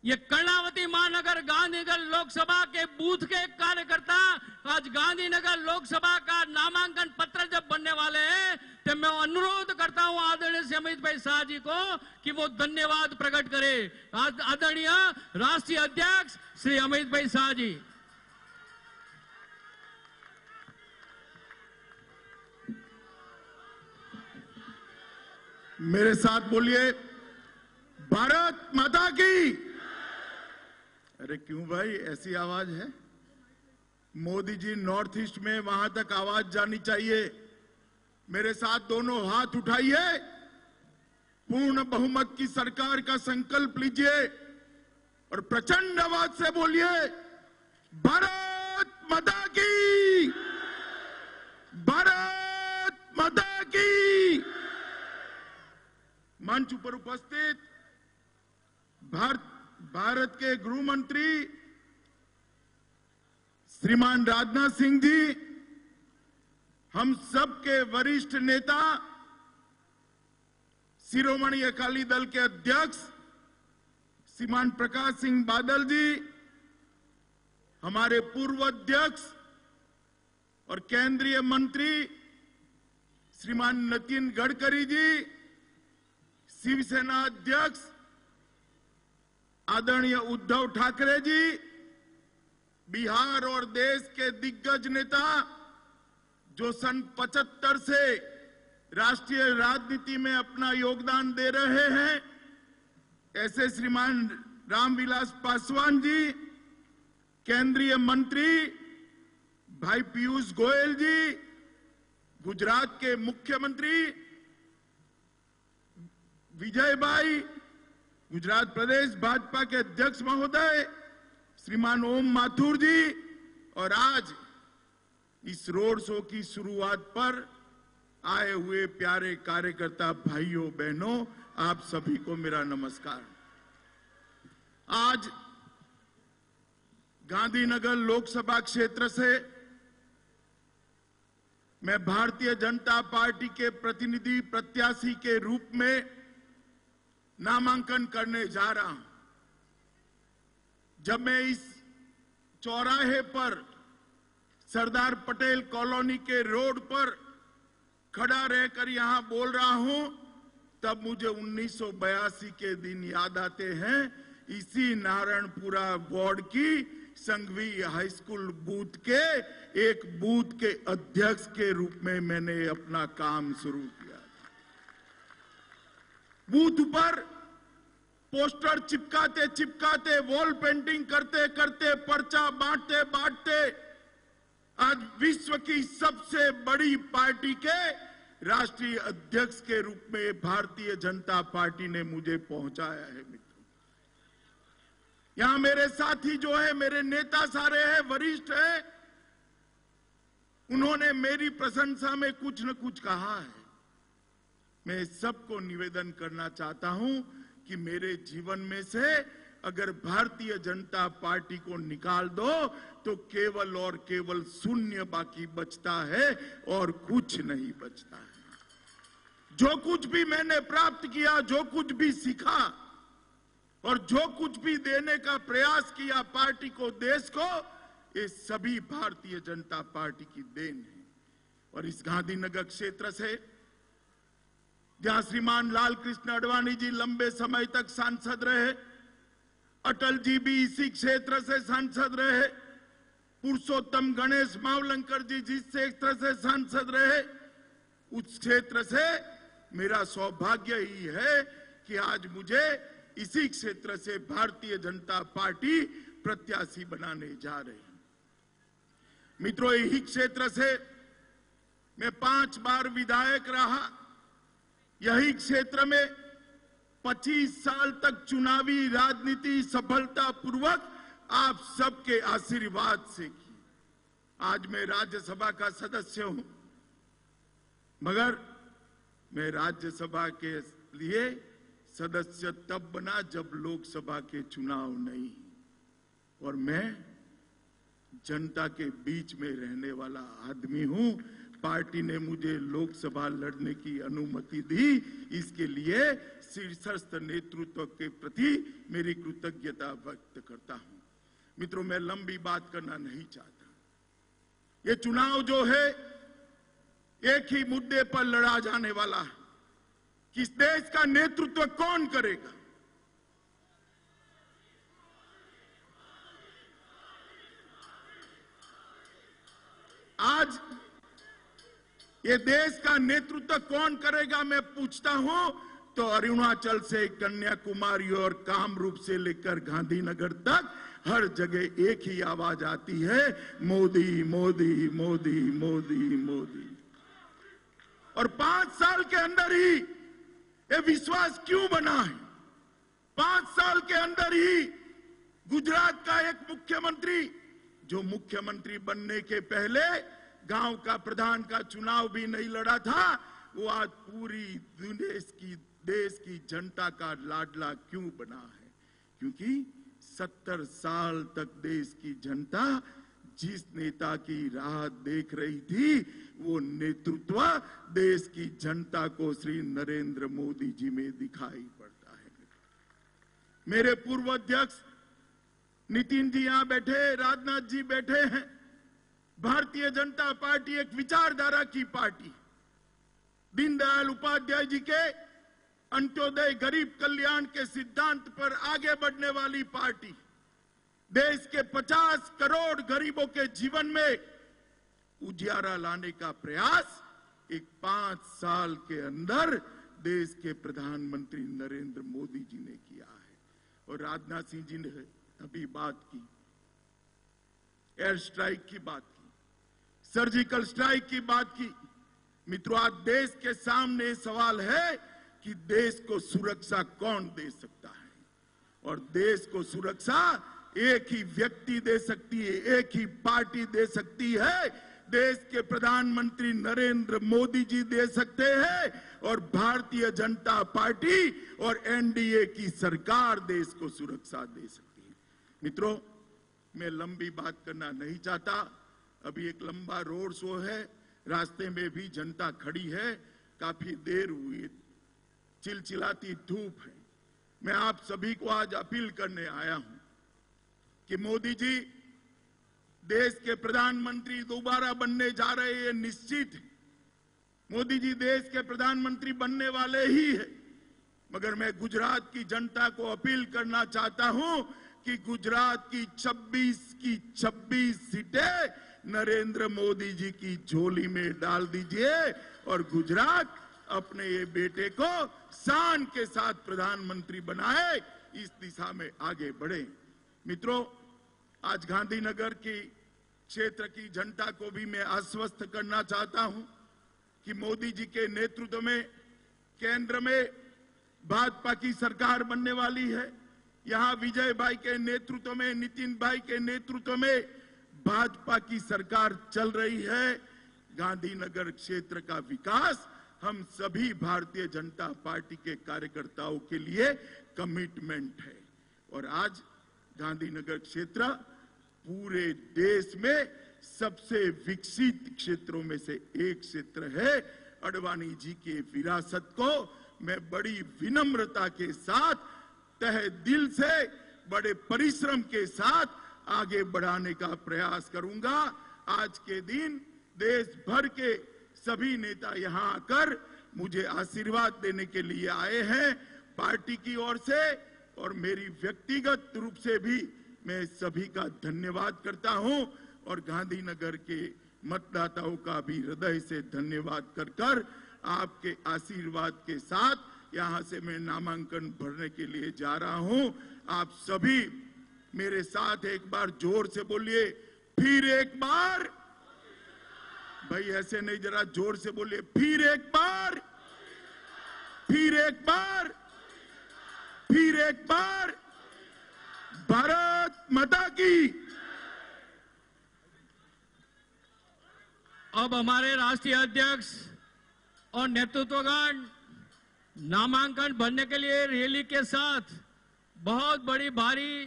ये कर्णावती महानगर गांधीनगर लोकसभा के बूथ के कार्यकर्ता आज गांधीनगर लोकसभा का नामांकन पत्र जब बनने वाले हैं तो मैं अनुरोध करता हूं आदरणीय श्री अमित भाई शाह जी को कि वो धन्यवाद प्रकट करे। आदरणीय राष्ट्रीय अध्यक्ष श्री अमित भाई शाह जी। मेरे साथ बोलिए, भारत माता की। अरे क्यों भाई ऐसी आवाज है? मोदी जी नॉर्थ ईस्ट में, वहां तक आवाज जानी चाहिए। मेरे साथ दोनों हाथ उठाइए, पूर्ण बहुमत की सरकार का संकल्प लीजिए और प्रचंड आवाज से बोलिए, भारत माता की, भारत माता की। मंच पर उपस्थित भारत के गृह मंत्री श्रीमान राजनाथ सिंह जी, हम सब के वरिष्ठ नेता, शिरोमणि अकाली दल के अध्यक्ष श्रीमान प्रकाश सिंह बादल जी, हमारे पूर्व अध्यक्ष और केंद्रीय मंत्री श्रीमान नितिन गडकरी जी, शिवसेना अध्यक्ष आदरणीय उद्धव ठाकरे जी, बिहार और देश के दिग्गज नेता जो सन 75 से राष्ट्रीय राजनीति में अपना योगदान दे रहे हैं, ऐसे श्रीमान रामविलास पासवान जी, केंद्रीय मंत्री भाई पीयूष गोयल जी, गुजरात के मुख्यमंत्री विजय भाई, गुजरात प्रदेश भाजपा के अध्यक्ष महोदय श्रीमान ओम माथुर जी, और आज इस रोड शो की शुरुआत पर आए हुए प्यारे कार्यकर्ता भाइयों बहनों, आप सभी को मेरा नमस्कार। आज गांधीनगर लोकसभा क्षेत्र से मैं भारतीय जनता पार्टी के प्रतिनिधि प्रत्याशी के रूप में नामांकन करने जा रहा हूं। जब मैं इस चौराहे पर सरदार पटेल कॉलोनी के रोड पर खड़ा रहकर यहां बोल रहा हूं, तब मुझे 1982 के दिन याद आते हैं। इसी नारायणपुरा वार्ड की संघवी हाई स्कूल बूथ के एक बूथ के अध्यक्ष के रूप में मैंने अपना काम शुरू किया। बूथ पर पोस्टर चिपकाते चिपकाते, वॉल पेंटिंग करते करते, पर्चा बांटते बांटते आज विश्व की सबसे बड़ी पार्टी के राष्ट्रीय अध्यक्ष के रूप में भारतीय जनता पार्टी ने मुझे पहुंचाया है। मित्रों, यहां मेरे साथी जो है, मेरे नेता सारे हैं, वरिष्ठ हैं, उन्होंने मेरी प्रशंसा में कुछ न कुछ कहा है। मैं सबको निवेदन करना चाहता हूं कि मेरे जीवन में से अगर भारतीय जनता पार्टी को निकाल दो तो केवल और केवल शून्य बाकी बचता है और कुछ नहीं बचता है। जो कुछ भी मैंने प्राप्त किया, जो कुछ भी सीखा और जो कुछ भी देने का प्रयास किया पार्टी को, देश को, ये सभी भारतीय जनता पार्टी की देन है। और इस गांधीनगर क्षेत्र से जहां श्रीमान लाल कृष्ण आडवाणी जी लंबे समय तक सांसद रहे, अटल जी भी इसी क्षेत्र से सांसद रहे, पुरुषोत्तम गणेश मावलंकर जी जिस क्षेत्र से सांसद रहे, उस क्षेत्र से मेरा सौभाग्य ही है कि आज मुझे इसी क्षेत्र से भारतीय जनता पार्टी प्रत्याशी बनाने जा रही है। मित्रों, यही क्षेत्र से मैं 5 बार विधायक रहा। यही क्षेत्र में 25 साल तक चुनावी राजनीति सफलतापूर्वक आप सबके आशीर्वाद से की। आज मैं राज्यसभा का सदस्य हूं, मगर मैं राज्यसभा के लिए सदस्य तब बना जब लोकसभा के चुनाव नहीं, और मैं जनता के बीच में रहने वाला आदमी हूं। पार्टी ने मुझे लोकसभा लड़ने की अनुमति दी। इसके लिए शीर्षस्थ नेतृत्व के प्रति मेरी कृतज्ञता व्यक्त करता हूं। मित्रों, मैं लंबी बात करना नहीं चाहता। ये चुनाव जो है एक ही मुद्दे पर लड़ा जाने वाला है कि इस देश का नेतृत्व कौन करेगा। आज ये देश का नेतृत्व कौन करेगा मैं पूछता हूं तो अरुणाचल से कन्याकुमारी और कामरूप से लेकर गांधीनगर तक हर जगह एक ही आवाज आती है, मोदी मोदी मोदी मोदी मोदी। और 5 साल के अंदर ही ये विश्वास क्यों बना है? 5 साल के अंदर ही गुजरात का एक मुख्यमंत्री जो मुख्यमंत्री बनने के पहले गांव का प्रधान का चुनाव भी नहीं लड़ा था, वो आज पूरी देश की जनता का लाडला क्यों बना है? क्योंकि 70 साल तक देश की जनता जिस नेता की राह देख रही थी, वो नेतृत्व देश की जनता को श्री नरेंद्र मोदी जी में दिखाई पड़ता है। मेरे पूर्व अध्यक्ष नितिन जी यहां बैठे, राजनाथ जी बैठे हैं। भारतीय जनता पार्टी एक विचारधारा की पार्टी, दीनदयाल उपाध्याय जी के अंत्योदय गरीब कल्याण के सिद्धांत पर आगे बढ़ने वाली पार्टी, देश के 50 करोड़ गरीबों के जीवन में उजियारा लाने का प्रयास एक 5 साल के अंदर देश के प्रधानमंत्री नरेंद्र मोदी जी ने किया है। और राजनाथ सिंह जी ने अभी बात की, एयर स्ट्राइक की बात की, सर्जिकल स्ट्राइक की बात की। मित्रों, आज देश के सामने सवाल है कि देश को सुरक्षा कौन दे सकता है? और देश को सुरक्षा एक ही व्यक्ति दे सकती है, एक ही पार्टी दे सकती है। देश के प्रधानमंत्री नरेंद्र मोदी जी दे सकते हैं और भारतीय जनता पार्टी और एनडीए की सरकार देश को सुरक्षा दे सकती है। मित्रों, मैं लंबी बात करना नहीं चाहता। अभी एक लंबा रोड शो है, रास्ते में भी जनता खड़ी है, काफी देर हुई, चिलचिलाती धूप है। मैं आप सभी को आज अपील करने आया हूं कि मोदी जी देश के प्रधानमंत्री दोबारा बनने जा रहे हैं, निश्चित है। मोदी जी देश के प्रधानमंत्री बनने वाले ही है। मगर मैं गुजरात की जनता को अपील करना चाहता हूं कि गुजरात की 26 सीटें नरेंद्र मोदी जी की झोली में डाल दीजिए और गुजरात अपने ये बेटे को शान के साथ प्रधानमंत्री बनाए, इस दिशा में आगे बढ़े। मित्रों, आज गांधीनगर की क्षेत्र की जनता को भी मैं आश्वस्त करना चाहता हूं कि मोदी जी के नेतृत्व में केंद्र में भाजपा की सरकार बनने वाली है। यहां विजय भाई के नेतृत्व में, नितिन भाई के नेतृत्व में भाजपा की सरकार चल रही है। गांधीनगर क्षेत्र का विकास हम सभी भारतीय जनता पार्टी के कार्यकर्ताओं के लिए कमिटमेंट है। और आज गांधीनगर क्षेत्र पूरे देश में सबसे विकसित क्षेत्रों में से एक क्षेत्र है। अडवाणी जी के विरासत को मैं बड़ी विनम्रता के साथ, तहे दिल से, बड़े परिश्रम के साथ आगे बढ़ाने का प्रयास करूंगा। आज के दिन देश भर के सभी नेता यहां आकर मुझे आशीर्वाद देने के लिए आए हैं, पार्टी की ओर से और मेरी व्यक्तिगत रूप से भी मैं सभी का धन्यवाद करता हूं। और गांधीनगर के मतदाताओं का भी हृदय से धन्यवाद कर आपके आशीर्वाद के साथ यहां से मैं नामांकन भरने के लिए जा रहा हूं। आप सभी मेरे साथ एक बार जोर से बोलिए, फिर एक बार। भाई ऐसे नहीं, जरा जोर से बोलिए, फिर एक बार, फिर एक बार, फिर एक बार। भारत माता की। अब हमारे राष्ट्रीय अध्यक्ष और नेतृत्वगण नामांकन भरने के लिए रैली के साथ बहुत बड़ी भारी